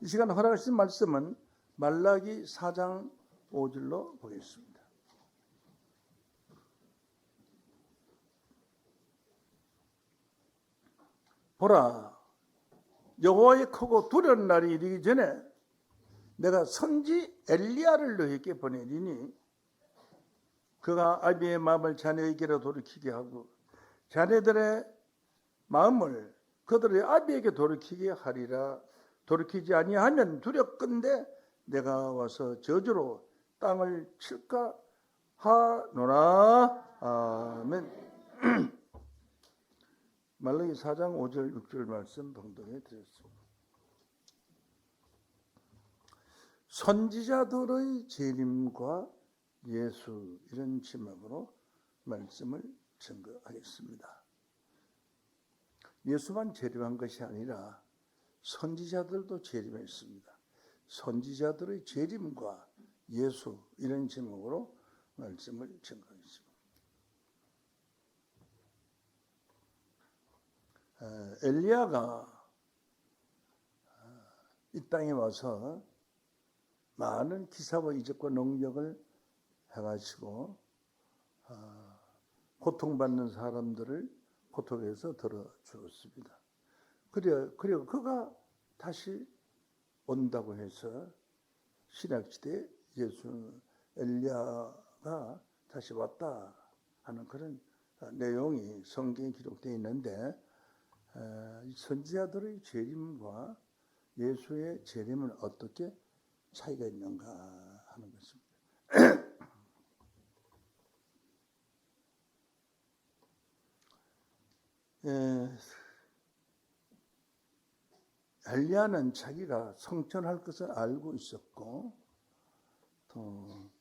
이 시간 허락하신 말씀은 말라기 4장 5절로 보겠습니다. 보라, 여호와의 크고 두려운 날이 이르기 전에 내가 선지 엘리야를 너희에게 보내리니 그가 아비의 마음을 자녀에게로 돌이키게 하고 자녀들의 마음을 그들의 아비에게 돌이키게 하리라. 돌이키지 아니하면 두렵건대 내가 와서 저주로 땅을 칠까 하노라. 아멘. 말라기 4장 5절 6절 말씀 봉독해 드렸습니다. 선지자들의 재림과 예수, 이런 제목으로 말씀을 증거하겠습니다. 예수만 재림한 것이 아니라 선지자들도 재림했습니다. 선지자들의 재림과 예수, 이런 제목으로 말씀을 증거하겠습니다. 엘리야가 이 땅에 와서 많은 기사와 이적과 능력을 해가지고 고통받는 사람들을 고통에서 들어주었습니다. 그리고 그가 다시 온다고 해서 신약시대에 엘리야가 다시 왔다 하는 그런 내용이 성경에 기록되어 있는데, 선지자들의 재림과 예수의 재림은 어떻게 차이가 있는가 하는 것입니다. 엘리야는 자기가 성천할 것을 알고 있었고, 또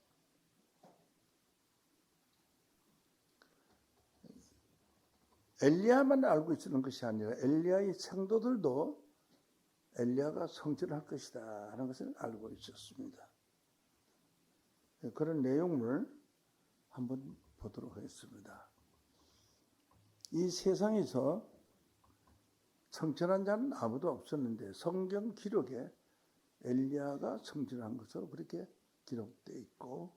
엘리야만 알고 있는 것이 아니라 엘리야의 성도들도 엘리야가 성천할 것이다 하는 것을 알고 있었습니다. 그런 내용을 한번 보도록 하겠습니다. 이 세상에서 성천한 자는 아무도 없었는데 성경 기록에 엘리야가 성천한 것으로 그렇게 기록되어 있고,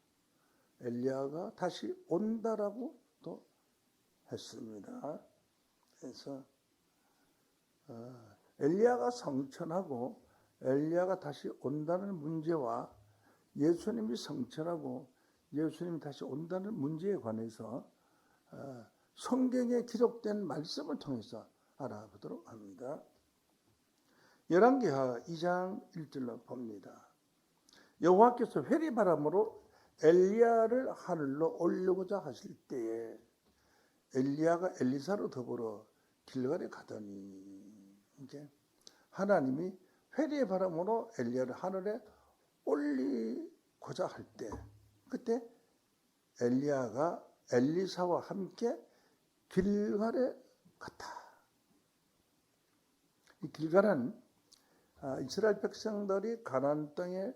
엘리야가 다시 온다라고 또 했습니다. 그래서 엘리야가 성천하고 엘리야가 다시 온다는 문제와 예수님이 성천하고 예수님이 다시 온다는 문제에 관해서 성경에 기록된 말씀을 통해서 알아보도록 합니다. 열왕기하 2장 1절로 봅니다. 여호와께서 회리바람으로 엘리야를 하늘로 올리고자 하실 때에 엘리야가 엘리사로 더불어 길갈에 가더니, 이제 하나님이 회리의 바람으로 엘리야를 하늘에 올리고자 할 때, 그때 엘리야가 엘리사와 함께 길갈에 갔다. 이 길갈은 이스라엘 백성들이 가나안 땅에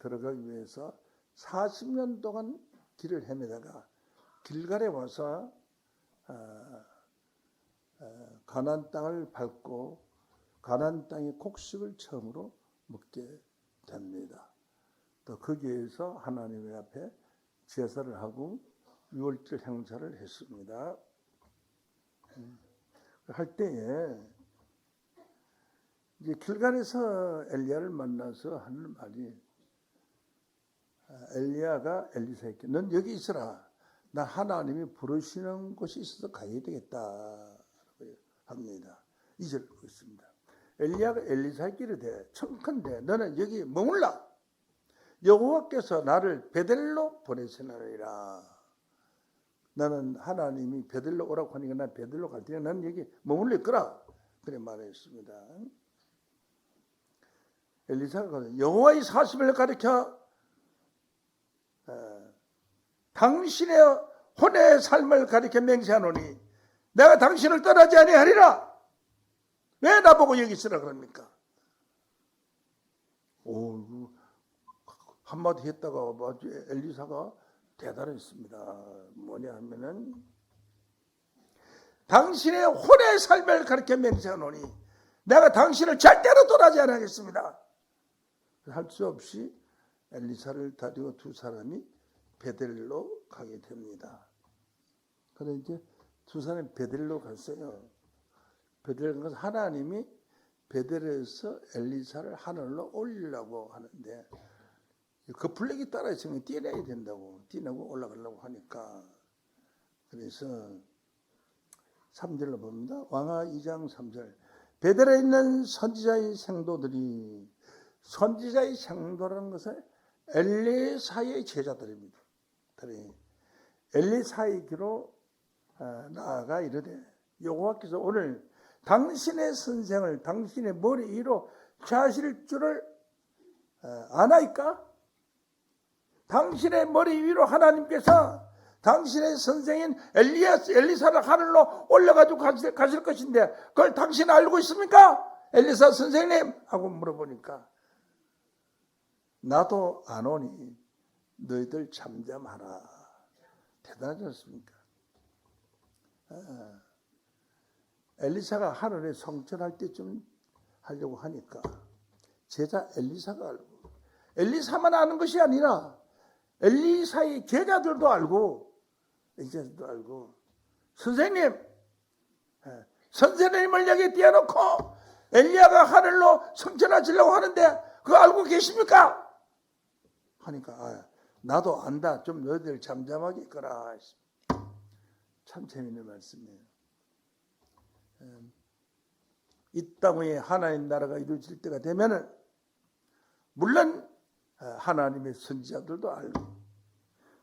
들어가기 위해서 40년 동안 길을 헤매다가 길갈에 와서 가나안 땅을 밟고 가나안 땅의 곡식을 처음으로 먹게 됩니다. 또 거기에서 하나님의 앞에 제사를 하고 유월절 행사를 했습니다. 할 때에 이제 길갈에서 엘리야를 만나서 하는 말이, 엘리야가 엘리사에게 넌 여기 있어라. 나 하나님이 부르시는 곳이 있어서 가야 되겠다 합니다. 2절 보겠습니다. 엘리야가 엘리사에게 이르되 청컨대 너는 여기 머물라. 여호와께서 나를 베델로 보내시나니라. 나는 하나님이 베델로 오라고 하니까 난 베델로 갈 테니까 나는 여기 머물러 있거라. 그래 말했습니다. 엘리사가 여호와의 40을 가리켜 당신의 혼의 삶을 가리켜 맹세하노니 내가 당신을 떠나지 아니하리라. 왜 나보고 여기 있으라 그럽니까? 한마디 했다가 엘리사가 대단했습니다. 뭐냐 하면은 당신의 혼의 삶을 가리켜 맹세하노니 내가 당신을 절대로 떠나지 않겠습니다. 할 수 없이 엘리사를 데리고 두 사람이 베델로 가게 됩니다. 그래서 이제 두 사람이 베델로 갔어요. 베델 가서 하나님이 베델에서 엘리사를 하늘로 올리려고 하는데 그 블랙이 따라 있으면 뛰어내야 된다고, 뛰내고 올라가려고 하니까. 그래서 3절로 봅니다. 왕하 2장 3절. 베델에 있는 선지자의 생도들이, 선지자의 생도라는 것은 엘리사의 제자들입니다. 엘리사의 귀로 나아가 이르되, 여호와께서 오늘 당신의 선생을 당신의 머리 위로 차실 줄을 아나이까? 당신의 머리 위로 하나님께서 당신의 선생인 엘리사를 하늘로 올려가지고 가실 것인데 그걸 당신 알고 있습니까? 엘리사 선생님 하고 물어보니까 나도 아노니 너희들 잠잠하라. 대단하지 않습니까? 엘리사가 하늘에 성천할 때쯤 하려고 하니까 제자 엘리사가 알고, 엘리사만 아는 것이 아니라 엘리사의 제자들도 알고, 선생님, 선생님을 여기 띄워놓고 엘리야가 하늘로 성천하시려고 하는데 그거 알고 계십니까? 하니까 나도 안다. 좀 너희들 잠잠하게 있거라. 참 재밌는 말씀이에요. 이 땅 위에 하나님 나라가 이루어질 때가 되면은 물론 하나님의 선지자들도 알고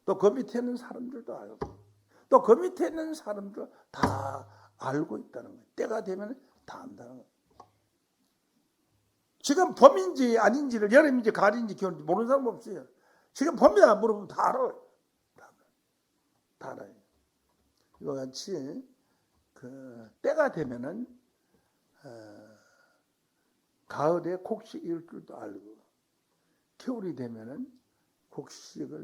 또 그 밑에 있는 사람들도 알고 또 그 밑에 있는 사람들 다 알고 있다는 거예요. 때가 되면 다 안다는 거예요. 지금 봄인지 아닌지를, 여름인지 가을인지 겨울인지 모르는 사람 없어요. 지금 봄이다 물어보면 다 알아요. 다 알아요. 이와 같이 때가 되면은 가을에 곡식 익을 줄도 알고 겨울이 되면은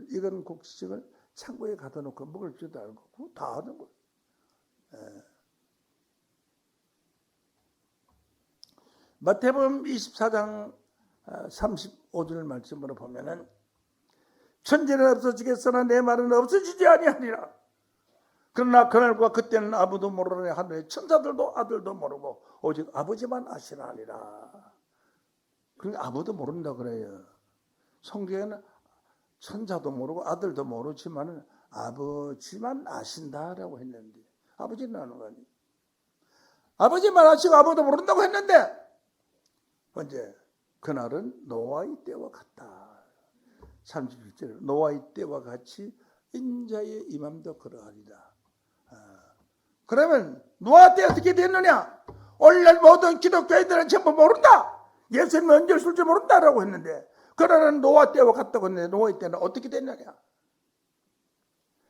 익은 곡식을 창고에 가둬 놓고 먹을 줄도 알고 그거 다 아는 거예요. 마태복음 24장 35절 말씀으로 보면은 천지는 없어지겠으나 내 말은 없어지지 아니하리라. 그러나 그날과 그때는 아무도 모르는 하늘의 천사들도 아들도 모르고 오직 아버지만 아시나니라. 그러니까 아무도 모른다 그래요. 성경에는 천사도 모르고 아들도 모르지만 아버지만 아신다라고 했는데 아버지는 아는 거 아니에요. 아버지만 아시고 아무도 모른다고 했는데 언제? 그날은 노아의 때와 같다. 31절 노아의 때와 같이 인자의 임함도 그러하리라. 그러면 노아 때 어떻게 됐느냐? 오늘날 모든 기독교인들은 전부 모른다. 예수님 언제 오실지 모른다라고 했는데 그러는 노아 때와 같다고 했는데 노아의 때는 어떻게 됐느냐?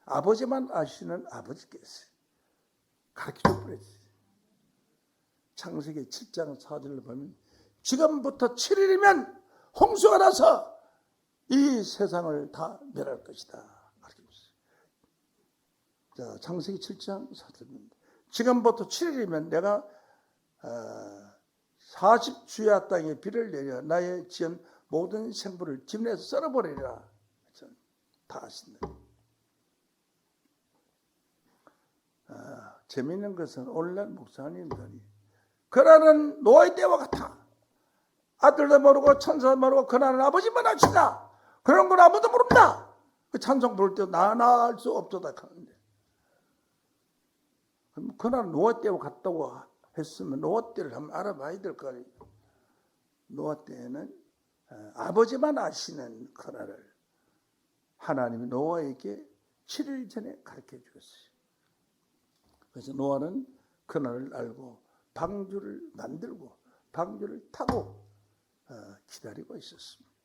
아버지만 아시는 아버지께서 가르쳐줘 버렸어요. 창세기 7장 4절을 보면 지금부터 7일이면 홍수가 나서 이 세상을 다 멸할 것이다. 자, 창세기 7장 4절입니다. 지금부터 7일이면 내가 40주야 땅에 비를 내려 나의 지은 모든 생물을 지면에서 썰어버리리라. 다 아신다. 재미있는 것은 오늘날 목사님들이 그날은 노아의 때와 같아. 아들도 모르고 천사도 모르고 그날은 아버지만 아시다. 그런 건 아무도 모른다. 그 찬송 부를 때 나나 할 수 없도다 하는데 그날은 노아 때와 같다고 했으면 노아 때를 한번 알아봐야 될 거 아니에요. 노아 때에는 아버지만 아시는 그날을 하나님이 노아에게 7일 전에 가르쳐 주었어요. 그래서 노아는 그날을 알고 방주를 만들고 방주를 타고 기다리고 있었습니다.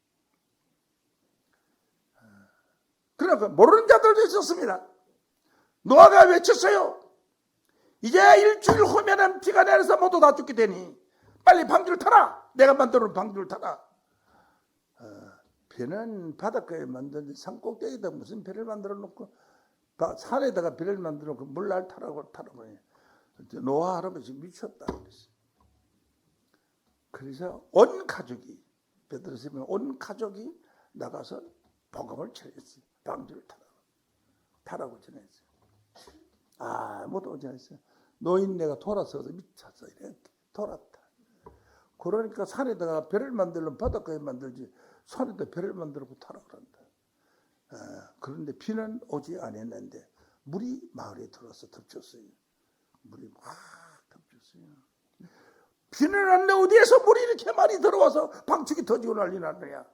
그러나 모르는 자들도 있었습니다. 노아가 외쳤어요. 이제 일주일 후면은 비가 내려서 모두 다 죽게 되니 빨리 방주를 타라. 내가 만들어 놓은 방주를 타라. 배는 바닷가에 만든 산꼭대기에다 무슨 배를 만들어 놓고 산에다가 배를 만들어 놓고 물날 타라고 해요. 노아 할아버지 미쳤다 그랬어요. 그래서 온 가족이 베드로 시몬 온 가족이 나가서 복음을 전했어요. 방주를 타라고 전했어요. 아무도 오지 않았어요. 노인네가 돌아서서 미쳤어. 이렇게 돌았다. 그러니까 산에다가 배를 만들면 바닷가에 만들지 산에다 배를 만들고 타라 그런다. 그런데 비는 오지 않았는데 물이 마을에 들어와서 덮쳤어요. 물이 막 덮쳤어요. 비는 왔는데 어디에서 물이 이렇게 많이 들어와서 방축이 터지고 난리 났느냐.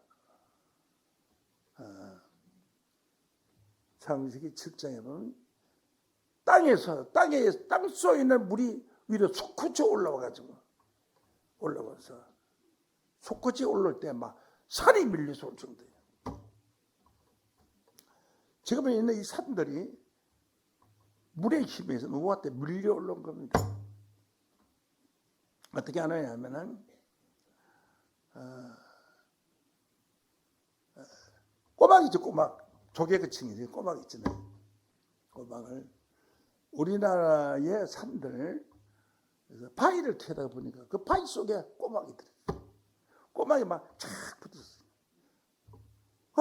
창세기 7장에 보면 땅에 땅속에 있는 물이 위로 솟구쳐 올라와서 솟구쳐 올라올 때 막 산이 밀려서 올 정도예요. 지금 있는 이 산들이 물의 힘에 의해서 누구한테 밀려 올라온 겁니다. 어떻게 하느냐 하면은 꼬막이죠. 꼬막. 조개그층이죠. 꼬막 있잖아요. 꼬막을 우리나라의 산들 바위를 캐다 보니까 그 바위 속에 꼬막이 들어있어요. 꼬막이 막 쫙 붙었어요.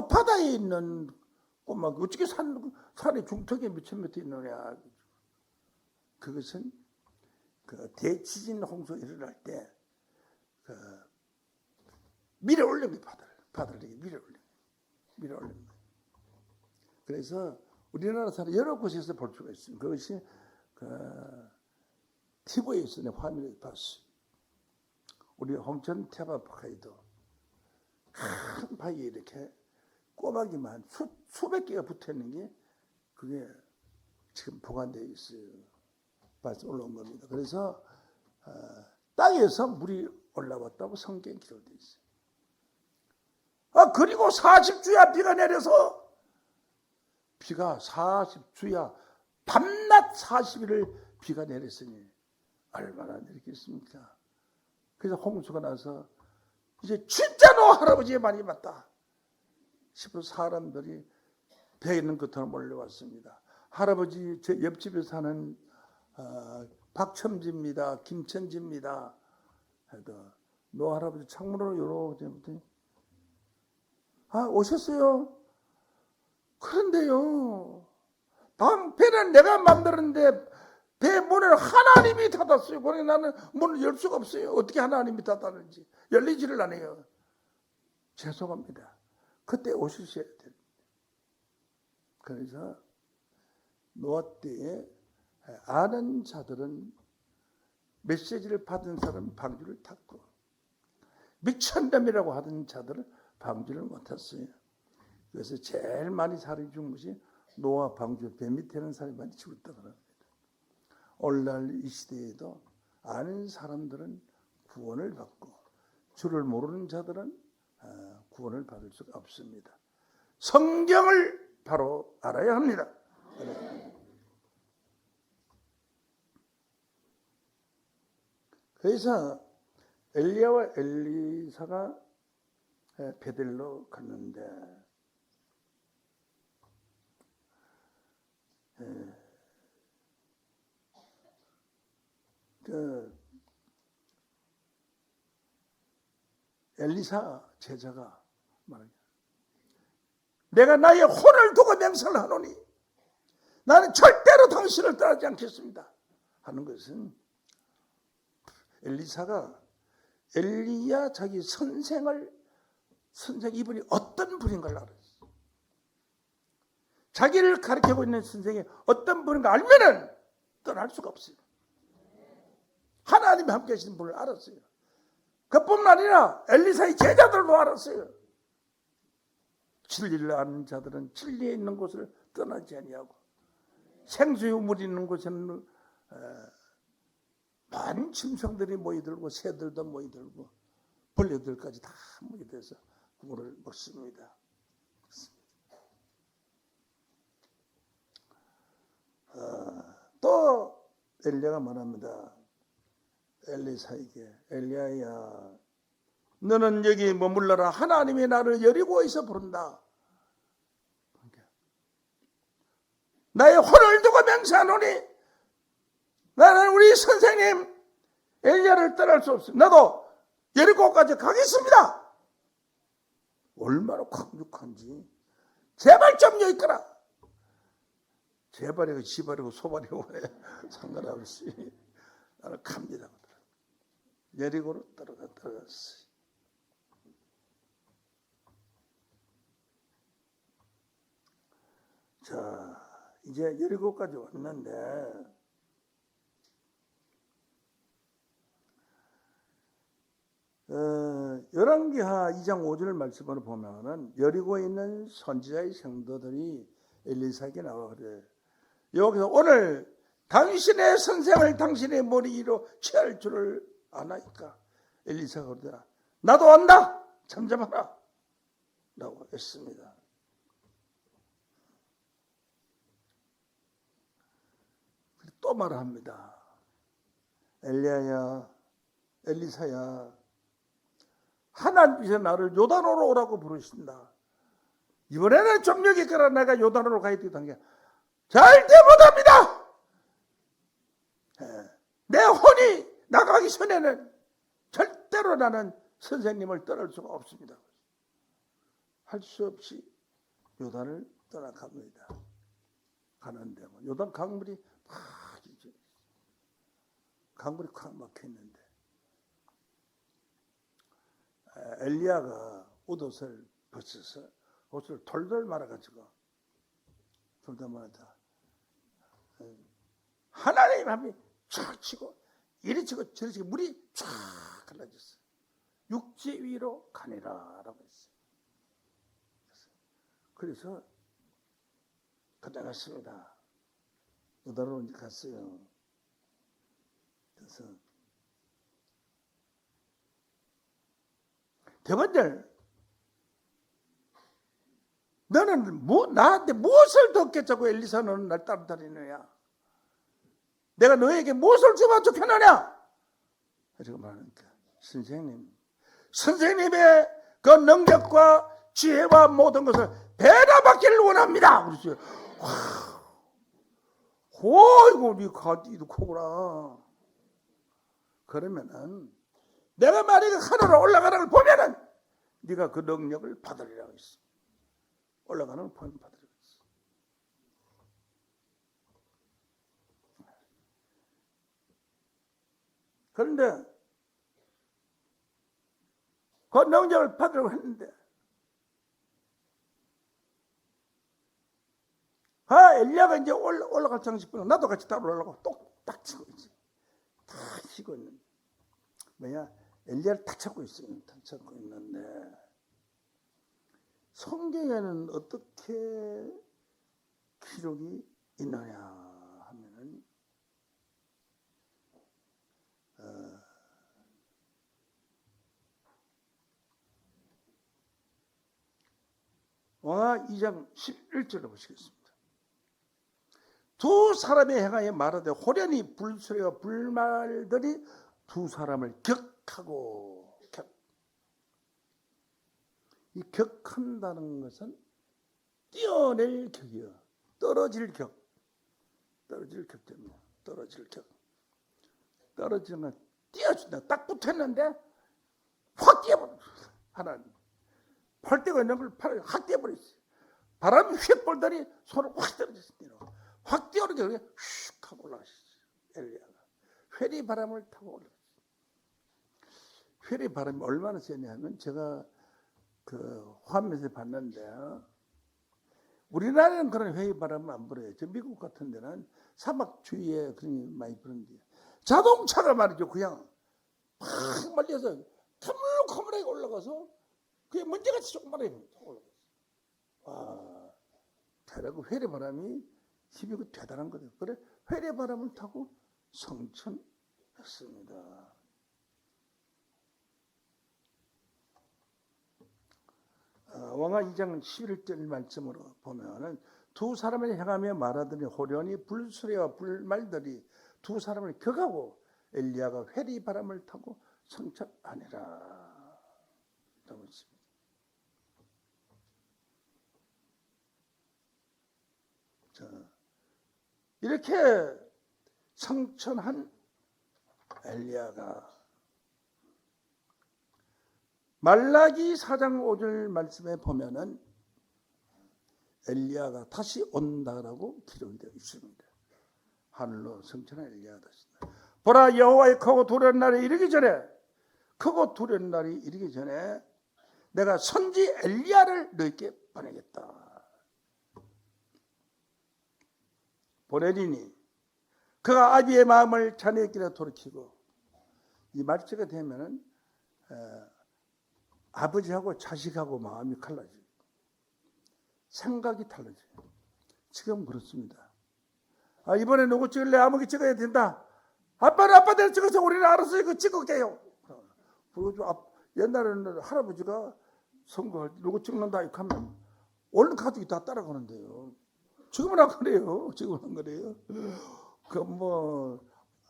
바다에 있는 꼬막 어떻게 산의 중턱에 몇천 미터 있느냐. 그것은 그 대지진 홍수 일어날 때 밀어 올립니다. 바다를 밀어 올립니다. 그래서 우리나라 사람 여러 곳에서 볼 수가 있습니다. 그것이 TV에서 내 화면을 봤어요. 우리 홍천 태바파에도 큰 바위에 이렇게 꼬막이만 수백 개가 붙어 있는 게 그게 지금 보관되어 있어요. 발서 올라온 겁니다. 그래서 땅에서 물이 올라왔다고 성경에 기록되어 있어요. 그리고 40주야 비가 내려서 비가 40주야 밤낮 40일을 비가 내렸으니 얼마나 내렸겠습니까? 그래서 홍수가 나서 이제 진짜 노 할아버지의 말이 맞다 싶어 사람들이 배에 있는 끝으로 몰려왔습니다. 할아버지 제 옆집에 사는 박첨지입니다. 김천지입니다. 해도 노 할아버지 창문으로 이렇게 오셨어요? 그런데요, 배는 내가 만들었는데 배 문을 하나님이 닫았어요. 그러니 나는 문을 열 수가 없어요. 어떻게 하나님이 닫았는지 열리지를 않아요. 죄송합니다. 그때 오셔야 됩니다. 그래서 노아 때에 아는 자들은 메시지를 받은 사람은 방주를 탔고 미천남이라고 하던 자들은 방주를 못 탔어요. 그래서 제일 많이 살이 죽은 것이 노아 방주 배 밑에는 사람이 많이 죽었다고 합니다. 오늘날 이 시대에도 아는 사람들은 구원을 받고 주를 모르는 자들은 구원을 받을 수가 없습니다. 성경을 바로 알아야 합니다. 그래서 엘리야와 엘리사가 베델로 갔는데 엘리사 제자가 말하죠. 내가 나의 혼을 두고 맹세를 하노니 나는 절대로 당신을 떠나지 않겠습니다 하는 것은 엘리사가 엘리야 자기 선생 이분이 어떤 분인가를 알았어요. 자기를 가르치고 있는 선생이 어떤 분인가 알면은 떠날 수가 없어요. 하나님이 함께 하시는 분을 알았어요. 그뿐만 아니라 엘리사의 제자들도 알았어요. 진리를 아는 자들은 진리에 있는 곳을 떠나지 아니하고 생수의 물이 있는 곳에는 많은 짐승들이 모이들고 새들도 모이들고 벌레들까지 다 모이들어서 물을 먹습니다. 또 엘리야가 말합니다. 엘리사에게 엘리야야 너는 여기 머물러라. 하나님이 나를 여리고에서 부른다. 나의 혼을 두고 맹세하노니 나는 우리 선생님 엘리야를 떠날 수 없습니다. 나도 여리고까지 가겠습니다. 얼마나 강력한지. 제발 좀 여기 있거라. 제발이고 지발이고 소발이고 상관없이 나는 갑니다. 여리고로 들어갔어요. 자, 이제 여리고까지 왔는데 열왕기하 2장 5절 말씀을 보면은 여리고에 있는 선지자의 성도들이 엘리사에게 나와 그래. 여기서 오늘 당신의 선생을 당신의 머리 위로 취할 줄을 아나이까? 엘리사가 그러더라. 나도 안다. 잠잠하라. 라고 했습니다. 또 말합니다. 엘리야야, 엘리사야, 하나님께서 나를 요단으로 오라고 부르신다. 이번에는 정력이 있거라. 내가 요단으로 가야 되던 게 절대 못합니다. 내 혼이 나가기 전에는 절대로 나는 선생님을 떠날 수가 없습니다. 할 수 없이 요단을 떠나갑니다. 가는데 요단 강물이 강물이 콱 막혀 있는데 엘리야가 옷을 벗어서 옷을 돌돌 말아가지고 돌돌 말아다 하나님 앞에 촥 치고 이리 치고 저리 치고 물이 촥 갈라졌어요. 육지 위로 가니라 라고 했어요. 그래서 가져갔습니다. 요단으로 이제 갔어요. 그래서 대번들 너는 나한테 무엇을 덮겠자고 엘리사 너는 날 따라다니느냐? 내가 너에게 무엇을 주면 좋겠느냐? 이렇게 말하니까 선생님의 그 능력과 지혜와 모든 것을 배려받기를 원합니다. 그랬어요. 어이구 니 가디도 크구나. 그러면은 내가 만약에 하늘로 올라가는 걸 보면은 네가 그 능력을 받으리라고 했어. 올라가는 걸 보면 받으리라고 했어. 그런데 그 능력을 받으려고 했는데 엘리야가 이제 올라갈 장식부터 나도 같이 따로 올라가고 똑딱 치고 있지. 다 치고 있는데 뭐야 엘리야를 탁 찾고 있어요. 탁 찾고 있는데 성경에는 어떻게 기록이 있느냐 하면은 왕하 2장 11절을 보시겠습니다. 두 사람이 행하여 말하되 호련히 불소리와 불말들이 두 사람을 격하고 이 격한다는 것은 뛰어낼 격이요. 떨어질 격입니다. 떨어지는 건 뛰어준다. 딱 붙었는데 확 뛰어버렸어. 하나님. 팔대가 있는 걸 팔을 확 뛰어버렸어요. 바람이 휙 불더니 손을 확 떨어졌어요. 확 뛰어오르게 슉 하고 올라가셨어요. 엘리야가. 회리 바람을 타고 올라갔어요. 회리 바람이 얼마나 세냐면 제가 그 화면에서 봤는데 우리나라는 그런 회의 바람은 안 불어요. 저 미국 같은 데는 사막 주위에 그런 게 많이 부는데 자동차가 말이죠. 그냥 팍 말려서 커물커물하게 올라가서 그게 먼지같이 조금만하게 올라갔어요. 와, 대략 회리 바람이 힘이 대단한 거죠. 그래 회리 바람을 타고 성천했습니다. 왕하 2장 11절 말씀으로 보면은 두 사람을 향하며 말하더니 호련히 불수레와 불말들이 두 사람을 격하고 엘리야가 회리 바람을 타고 성천하니라 라고 했습니다. 자, 이렇게 성천한 엘리야가 말라기 4장 5절 말씀에 보면은 엘리야가 다시 온다라고 기록이 되어 있습니다. 하늘로 승천한 엘리야가 다시. 보라, 여호와의 크고 두려운 날이 이르기 전에, 크고 두려운 날이 이르기 전에 내가 선지 엘리야를 너희에게 보내겠다. 보내리니 그가 아비의 마음을 자네의 길에 돌이키고, 이 말처가 되면은 아버지하고 자식하고 마음이 갈라져요. 생각이 달라져요. 지금 그렇습니다. 이번에 누구 찍을래? 아무기 찍어야 된다. 아빠는 아빠대로 찍어서 우리는 알아서 이거 찍을게요. 그리고 옛날에는 할아버지가 선거할 때 누구 찍는다 이렇게 하면 얼른 가족이 다 따라가는데요. 지금은 안 그래요. 지금은 안 그래요.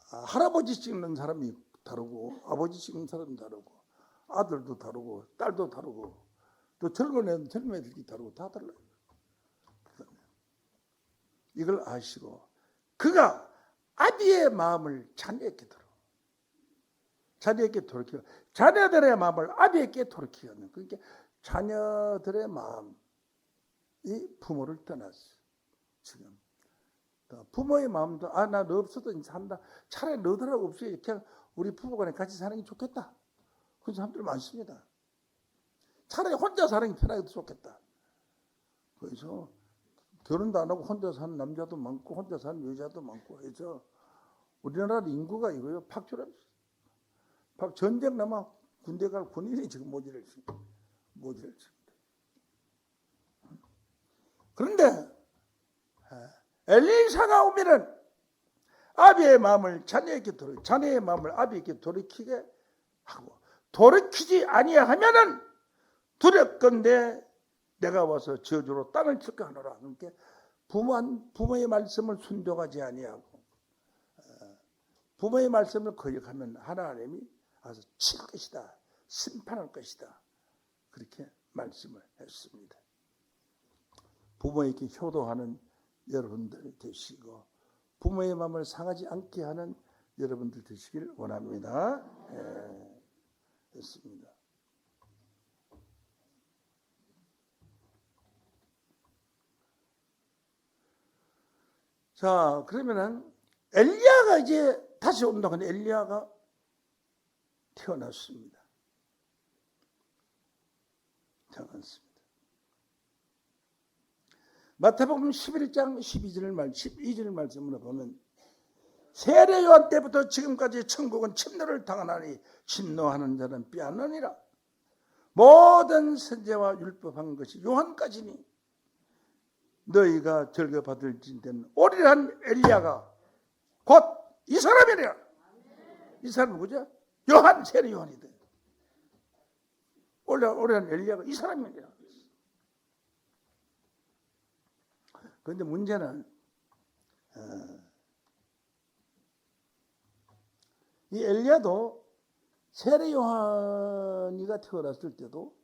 할아버지 찍는 사람이 다르고, 아버지 찍는 사람이 다르고, 아들도 다르고, 딸도 다르고, 또 젊은 애들이 다르고, 다 달라요. 이걸 아시고, 그가 아비의 마음을 자녀에게 돌이키고, 자녀들의 마음을 아비에게 돌이키고 하는, 그러니까 자녀들의 마음이 부모를 떠났어요. 지금 부모의 마음도 나 너 없어도 이제 산다. 차라리 너들하고 없이 그냥 우리 부부간에 같이 사는 게 좋겠다. 그런 사람들 많습니다. 차라리 혼자 사는 게 편하게 좋겠다. 그래서 결혼도 안 하고 혼자 사는 남자도 많고 혼자 사는 여자도 많고 해서 우리나라 인구가 이거요. 전쟁 남아 군대 갈 군인이 지금 모지를 칩니다. 그런데 엘리사가 오면은 아비의 마음을 자네의 마음을 아비에게 돌이키게 하고, 돌이키지 아니하면은 두렵건대 내가 와서 저주로 땅을 칠까 하노라. 그러니까 부모의 말씀을 순종하지 아니하고 부모의 말씀을 거역하면 하나님이 와서 칠 것이다, 심판할 것이다, 그렇게 말씀을 했습니다. 부모에게 효도하는 여러분들 되시고, 부모의 마음을 상하지 않게 하는 여러분들 되시길 원합니다. 됐습니다. 자, 그러면은 엘리야가 이제 다시 온다. 근데 엘리야가 태어났습니다. 마태복음 11장 12절 말씀으로 보면, 세례 요한 때부터 지금까지 천국은 침노를 당하나니 침노하는 자는 빼앗느니라. 모든 선지자와 율법한 것이 요한까지니 너희가 절거받을 진대는 오리란 엘리야가 곧 이 사람이라. 이 사람 누구죠? 세례 요한이다. 오리란 엘리야가 이 사람이라. 그런데 문제는 이 엘리야도 세례 요한이가 태어났을 때도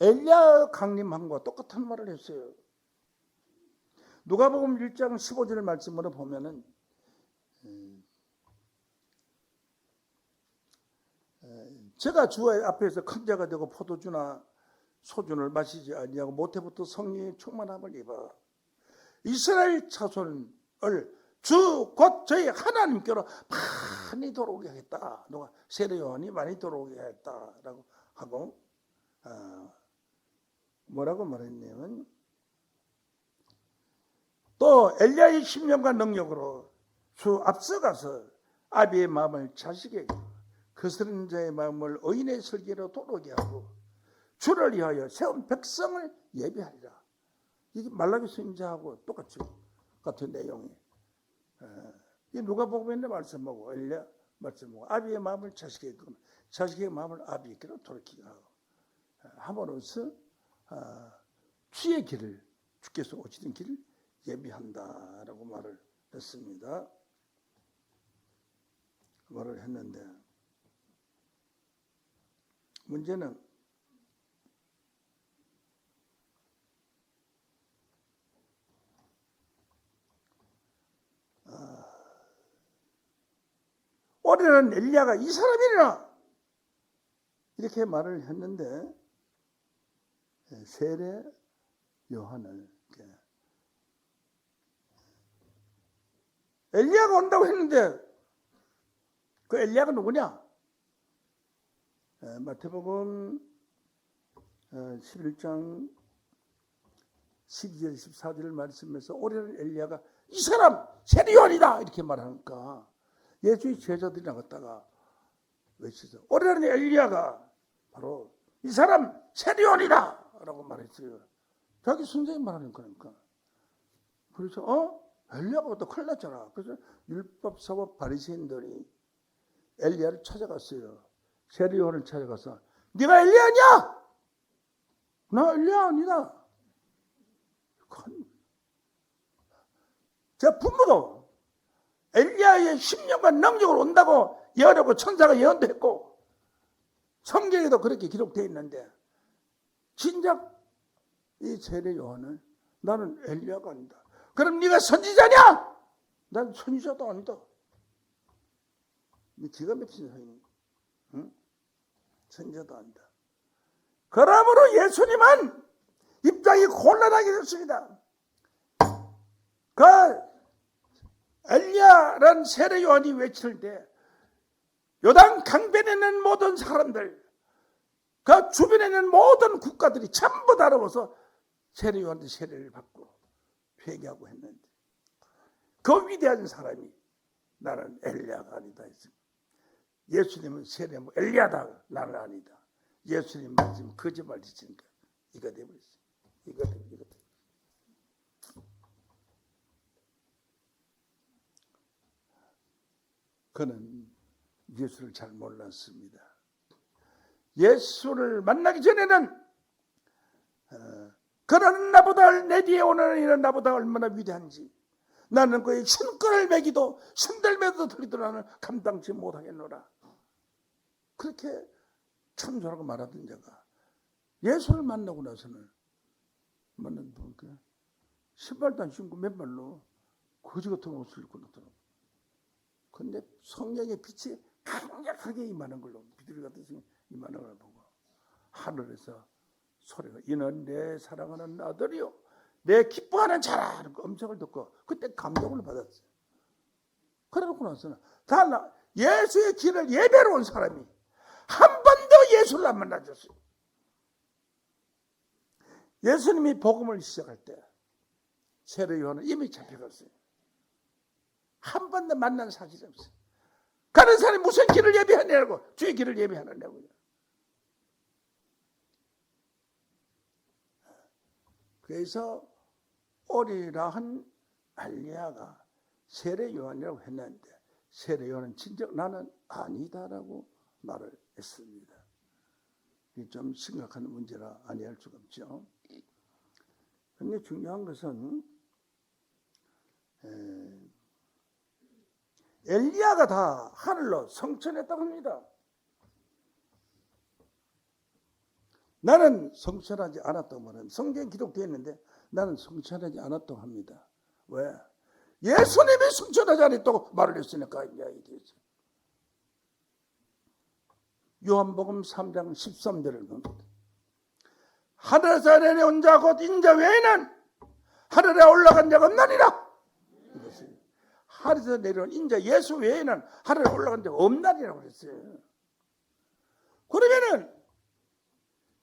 엘리야 강림함과 똑같은 말을 했어요. 누가복음 1장 15절 말씀으로 보면은 제가 주 앞에서 큰 자가 되고 포도주나 소주를 마시지 아니하고 모태부터 성령의 충만함을 입어 이스라엘 자손을 주 곧 저희 하나님께로 많이 돌아오게 하겠다. 누가 세례 요한이 많이 돌아오게 하겠다라고 하고 뭐라고 말했냐면, 또 엘리야의 심령과 능력으로 주 앞서가서 아비의 마음을 자식에게, 거스른 자의 마음을 의인의 설계로 돌아오게 하고 주를 위하여 세운 백성을 예비하리라. 이게 말라기 선지자하고 같은 내용이. 이 누가복음의 말씀하고 엘리야 말씀하고 아비의 마음을 자식에게, 자식의 마음을 아비에게로 돌이키게 하고 함으로써 주의 길을, 주께서 오시는 길을 예비한다라고 말을 했습니다. 말을 했는데, 문제는 오래는 엘리야가 이 사람이라. 이렇게 말을 했는데 세례 요한을 엘리야가 온다고 했는데 그 엘리야가 누구냐? 마태복음 11장 12절 14절 말씀에서 올해는 엘리야가 이 사람 세례 요한이다 이렇게 말하니까 예수의 제자들이 나갔다가 외치죠. 올해는 엘리야가 바로 이 사람 세례 요한이다 라고 말했어요. 자기 선생님 말하는 거니까. 그래서 엘리야가 또 큰일 났잖아. 그래서 율법사법 바리새인들이 엘리야를 찾아갔어요. 세례 요한을 찾아가서 네가 엘리야냐? 나 엘리야 아니다. 제 부모도 엘리야의 10년간 능력으로 온다고 예언하고 천사가 예언도 했고 성경에도 그렇게 기록되어 있는데 진작 이 세례 요한은 나는 엘리야가 아니다. 그럼 네가 선지자냐? 난 선지자도 아니다. 기가 막힌 사람이 응? 선지자도 아니다. 그러므로 예수님은 입장이 곤란하게 됐습니다. 그 엘리야라는 세례 요한이 외칠 때 요단 강변에 있는 모든 사람들, 그 주변에 있는 모든 국가들이 전부 달아와서 세례 요한한테 세례를 받고 회개하고 했는데 그 위대한 사람이 나는 엘리야가 아니다 했습니다. 예수님은 세례 엘리야다 나는 아니다. 예수님 말씀 거짓말 지치니까 이거 되버렸어요. 이거 돼. 그는 예수를 잘 몰랐습니다. 예수를 만나기 전에는 그는 나보다 내 뒤에 오는 이는 나보다 얼마나 위대한지 나는 그의 신권을 매기도 신들매도 들리도록 나는 감당치 못하겠노라. 그렇게 참소라고 말하던 자가 예수를 만나고 나서는 만난 보니까 신발도 안 신고 맨발로 거지 같은 옷을 입고 나더라고요. 그런데 성령의 빛이 강력하게 임하는 걸로 비둘기 같은 임하는 걸 보고 하늘에서 소리가 이는 내 사랑하는 아들이요 내 기뻐하는 자라 하는 그 음성을 듣고 그때 감동을 받았어요. 그러고 나서는 달라 예수의 길을 예배로 온 사람이 한 번도 예수를 안 만나줬어요. 예수님이 복음을 시작할 때 세례 요한은 이미 잡혀갔어요. 한 번도 만난 사실이 없어요. 가는 사람이 무슨 길을 예배하냐고 주의 길을 예배하느냐고요. 그래서 오리라한 엘리야가 세례 요한이라고 했는데 세례 요한은 진작 나는 아니다라고 말을 했습니다. 이게 좀 심각한 문제라 아니할 수가 없죠. 그런데 중요한 것은 엘리야가 다 하늘로 성천했다고 합니다. 나는 성천하지 않았다고 말하는 성경에 기록되어 있는데 나는 성천하지 않았다고 합니다. 왜? 예수님이 성천하지 않았다고 말을 했으니까 이야기 되죠. 요한복음 3장 13절을 봅니다. 하늘에서 내려온 자 곧 인자 외에는 하늘에 올라간 자가 없나니라. 이것을 하늘에서 내려온 인자 예수 외에는 하늘에 올라간 자가 없나니라고 그랬어요. 그러면은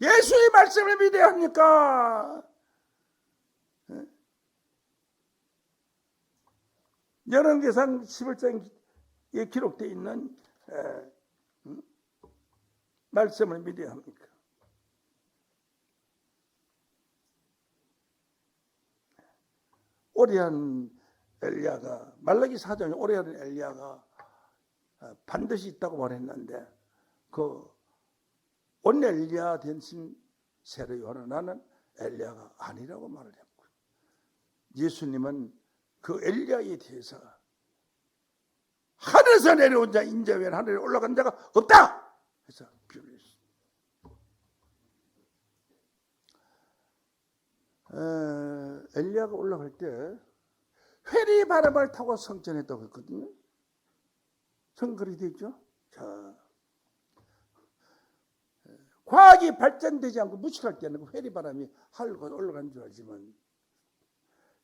예수의 말씀을 믿어야 합니까? 열왕기상 11장에 기록되어 있는 말씀을 믿어야 합니까? 오래한 엘리야가 말라기 4장에 오래한 엘리야가 반드시 있다고 말했는데 그 온 엘리야 대신 세례 요한은 나는 엘리야가 아니라고 말을 했고 예수님은 그 엘리야에 대해서 하늘에서 내려온 자 인자 외에는 하늘에 올라간 자가 없다 해서 비유를 했습니다. 엘리야가 올라갈 때 회리 바람을 타고 성전했다고 했거든요. 성글이 되어 있죠. 자, 화학이 발전되지 않고 무식할 때는 그 회리바람이 하늘로 올라간 줄 알지만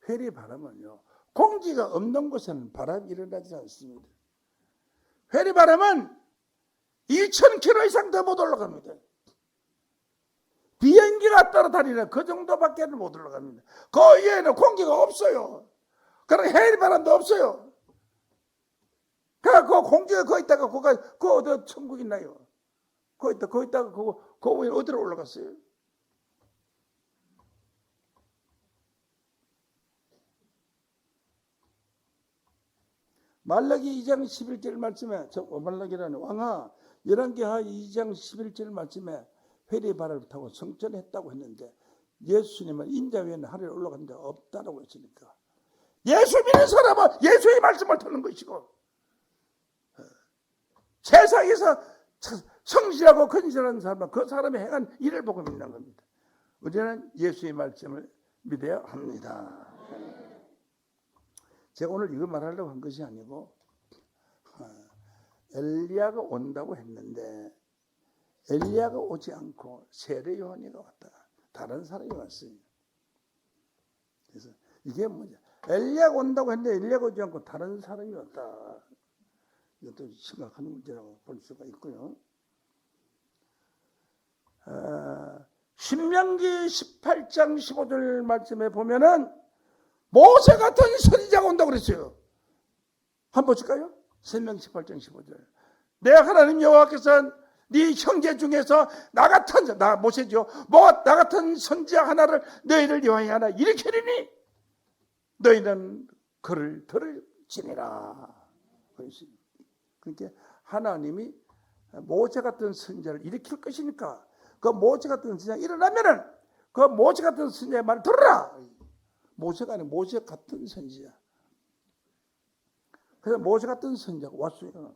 회리바람은요, 공기가 없는 곳에는 바람이 일어나지 않습니다. 회리바람은 2,000km 이상 더 못 올라갑니다. 비행기가 따라다니는 그 정도밖에 못 올라갑니다. 그 이외에는 공기가 없어요. 그럼 회리바람도 없어요. 그 공기가 거기 있다가 그 어디 천국 있나요? 거기다가 그 위에 어디로 올라갔어요? 말라기 2장 11절 말씀에 말라기라는 왕아 열왕기하 2장 11절 말씀에 회리바람을 타고 성전했다고 했는데 예수님은 인자 외에는 하늘에 올라간 데 없다라고 했으니까 예수 믿는 사람은 예수의 말씀을 듣는 것이고 세상에서 성실하고 건실한 사람은 그 사람이 행한 일을 보고 믿는 겁니다. 우리는 예수의 말씀을 믿어야 합니다. 제가 오늘 이거 말하려고 한 것이 아니고 엘리야가 온다고 했는데 엘리야가 오지 않고 세례 요한이가 왔다. 다른 사람이 왔어요. 그래서 이게 뭐냐? 엘리야가 온다고 했는데 엘리야가 오지 않고 다른 사람이 왔다. 이것도 심각한 문제라고 볼 수가 있고요. 신명기 18장 15절 말씀에 보면은 모세 같은 선지자가 온다고 그랬어요. 한번 보실까요? 신명기 18장 15절. 내 하나님 여호와께서는 네 형제 중에서 나 같은 모세죠. 나 같은 선지자 하나를 너희를 위하여 하나 일으키리니 너희는 그를 들을지니라. 그러니까 하나님이 모세 같은 선지자를 일으킬 것이니까 그 모세 같은 선지자가 일어나면은 그 모세 같은 선지자의 말을 들으라. 모세가 아니라 모세 같은 선지자. 그래서 모세 같은 선지자가 왔어요.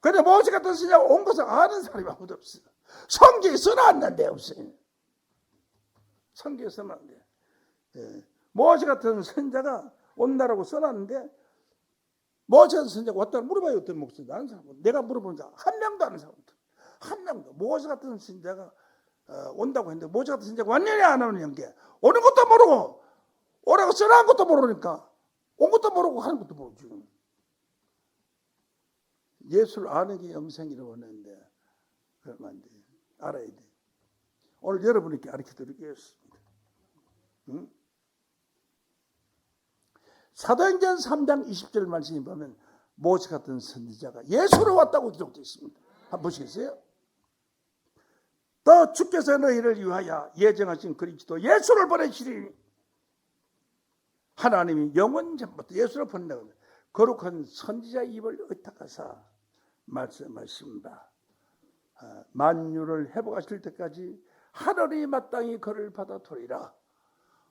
그런데 모세 같은 선지자가 온 것을 아는 사람이 아무도 없어요. 성경에 써놨는데 없어요. 성경에 써놨는데. 모세 같은 선지자가 온다라고 써놨는데 모세 같은 선지자가 왔다고 물어봐요. 어떤 목소리 아는 사람. 내가 물어본 사람 한 명도 아는 사람. 한 명도. 모세 같은 선지자가 온다고 했는데 모세 같은 선지자가 왔느냐 안 오느냐 게 오는 것도 모르고 오라고 써놓은 것도 모르니까 온 것도 모르고 하는 것도 모르죠. 예수를 아는 게 영생이라고 하는데 그러면 안 돼. 알아야 돼. 오늘 여러분에게 가르쳐 드리겠습니다. 응? 사도행전 3장 20절 말씀에 보면 모세 같은 선지자가 예수로 왔다고 기록되어 있습니다. 한번 보시겠어요? 또 주께서 너희를 위하여 예정하신 그리스도 예수를 보내시리니 하나님이 영원 전부터 예수를 보낸다고 거룩한 선지자 입을 의탁하사 말씀하십니다. 만유를 회복하실 때까지 하늘이 마땅히 그를 받아들이라.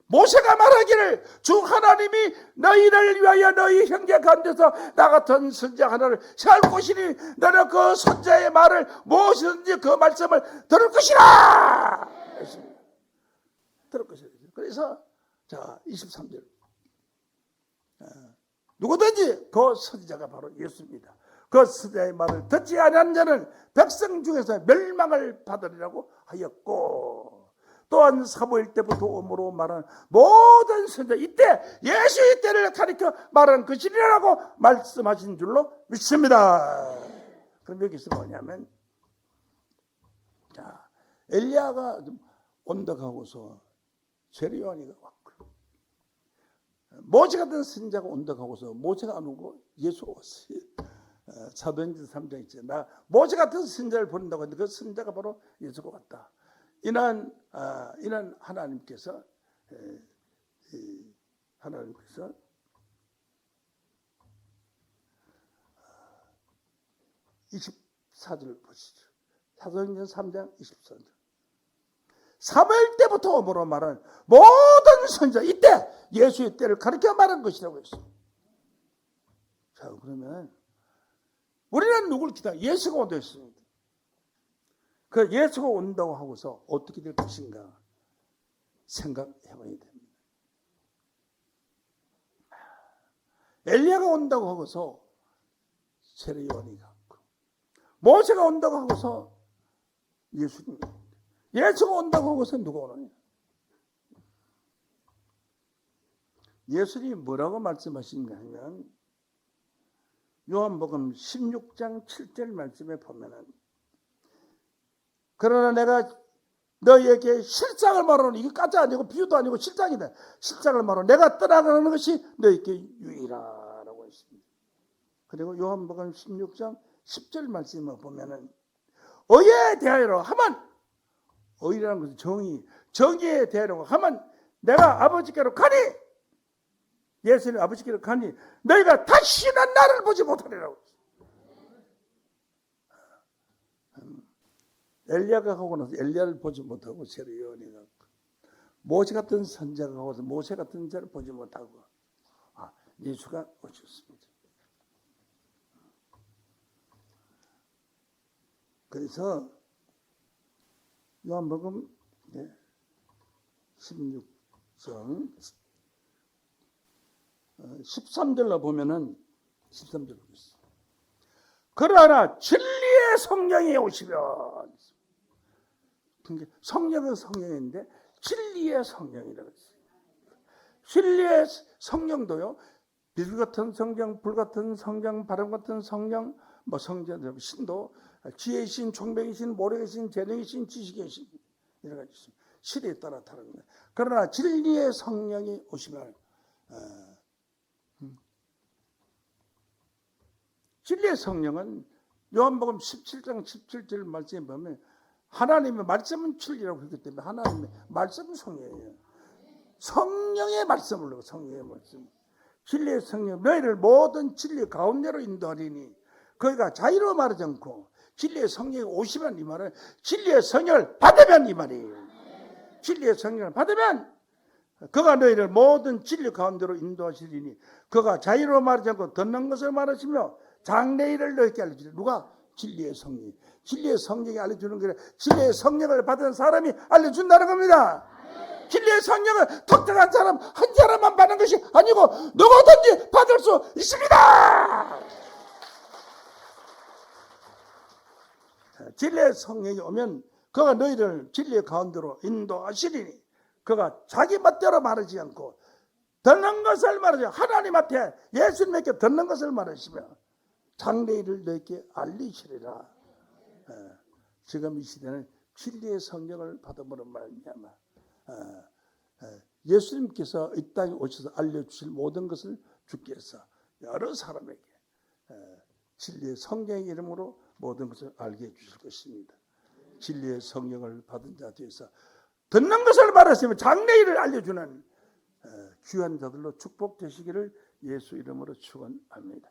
모세가 말하기를 주 하나님이 너희를 위하여 너희 형제 가운데서 나 같은 선지자 하나를 세울 것이니 너는 그 선지자의 말을 무엇이든지 그 말씀을 들을 것이라. 들을 것이라. 그래서 자 23절 누구든지 그 선지자가 바로 예수입니다. 그 선지자의 말을 듣지 아니한 자는 백성 중에서 멸망을 받으리라고 하였고 또한 사무엘 때부터 오므로 말한 모든 선지자 이때 예수의 때를 가리켜 말한 것이라고 말씀하신 줄로 믿습니다. 그럼 여기서 뭐냐면 자 엘리야가 온다고 하고서 세례 요한이가 왔고 모세 같은 선지자가 온다고 하고서 모세가 안 오고 예수가 왔어요. 사도행전 3장에 있죠. 나 모세 같은 선지자를 보낸다고 했는데 그 선지자가 바로 예수가 왔다. 이는 하나님께서 24절 보시죠. 사도행전 3장 24절. 사무엘 때부터 오므로 말한 모든 선지자 이때 예수의 때를 가리켜 말한 것이라고 했어요. 자 그러면 우리는 누구를 기다려? 예수가 온다고 했습니다. 그 예수가 온다고 하고서 어떻게 될 것인가 생각해 봐야 됩니다. 엘리야가 온다고 하고서 세례 요한이 갔고 모세가 온다고 하고서 예수님. 예수가 온다고 하고서 누가 오느냐? 예수님이 뭐라고 말씀하신가 하면 요한복음 16장 7절 말씀에 보면은 그러나 내가 너희에게 실상을 말하노니 이게 가짜 아니고 비유도 아니고 실상이다. 실상을 말하노니 내가 떠나가는 것이 너희에게 유일하라고 했습니다. 그리고 요한복음 16장 10절 말씀을 보면은 의에 대하여라 하면 의라는 것은 정의에 대하여라 하면 내가 아버지께로 가니 예수님 아버지께로 가니 너희가 다시는 나를 보지 못하리라고. 엘리야가 가고 나서 엘리야를 보지 못하고 새로 예언이 갔고 모세 같은 선자가 가고서 모세 같은 자를 보지 못하고 예수가 오셨습니다. 그래서 요한복음 16장 13절로 보면은 13절 보겠습니다. 그러나 진리의 성령이 오시면 성령은 성령인데 진리의 성령이라고 했어요. 진리의 성령도요. 비둘 같은 성령, 불 같은 성령, 바람 같은 성령, 뭐 성전, 신도, 지혜의 신, 총명의 신, 모력의 신, 재능의 신, 지식의 신 여러 가지 있습니다. 시대에 따라 다릅니다. 그러나 진리의 성령이 오시면 진리의 성령은 요한복음 17장 17절 말씀에 보면 하나님의 말씀은 진리라고 했기 때문에 하나님의 말씀은 성령이에요. 성령의 말씀을 성령의 말씀. 진리의 성령 너희를 모든 진리 가운데로 인도하리니 거기가 자유로 말하지 않고 진리의 성령이 오시면 이 말은 진리의 성령을 받으면 이 말이에요. 진리의 성령을 받으면 그가 너희를 모든 진리 가운데로 인도하시리니 그가 자유로 말하지 않고 듣는 것을 말하시며 장래일을 너희에게 알려주리라. 누가? 진리의 성령. 진리의 성령이 알려주는 게 아니라 진리의 성령을 받은 사람이 알려준다는 겁니다. 진리의 성령은 특정한 사람 한 사람만 받는 것이 아니고 누구든지 받을 수 있습니다. 진리의 성령이 오면 그가 너희를 진리의 가운데로 인도하시리니 그가 자기 멋대로 말하지 않고 듣는 것을 말하지 하나님 앞에 예수님에게 듣는 것을 말하시며 장래일을 너희에게 알리시리라. 지금 이 시대는 진리의 성령을 받음으로 말미암아 예수님께서 이 땅에 오셔서 알려주실 모든 것을 주께서 여러 사람에게 진리의 성령의 이름으로 모든 것을 알게 해주실 것입니다. 진리의 성령을 받은 자 뒤에서 듣는 것을 말하시면 장래일을 알려주는 귀한 자들로 축복되시기를 예수 이름으로 축원합니다.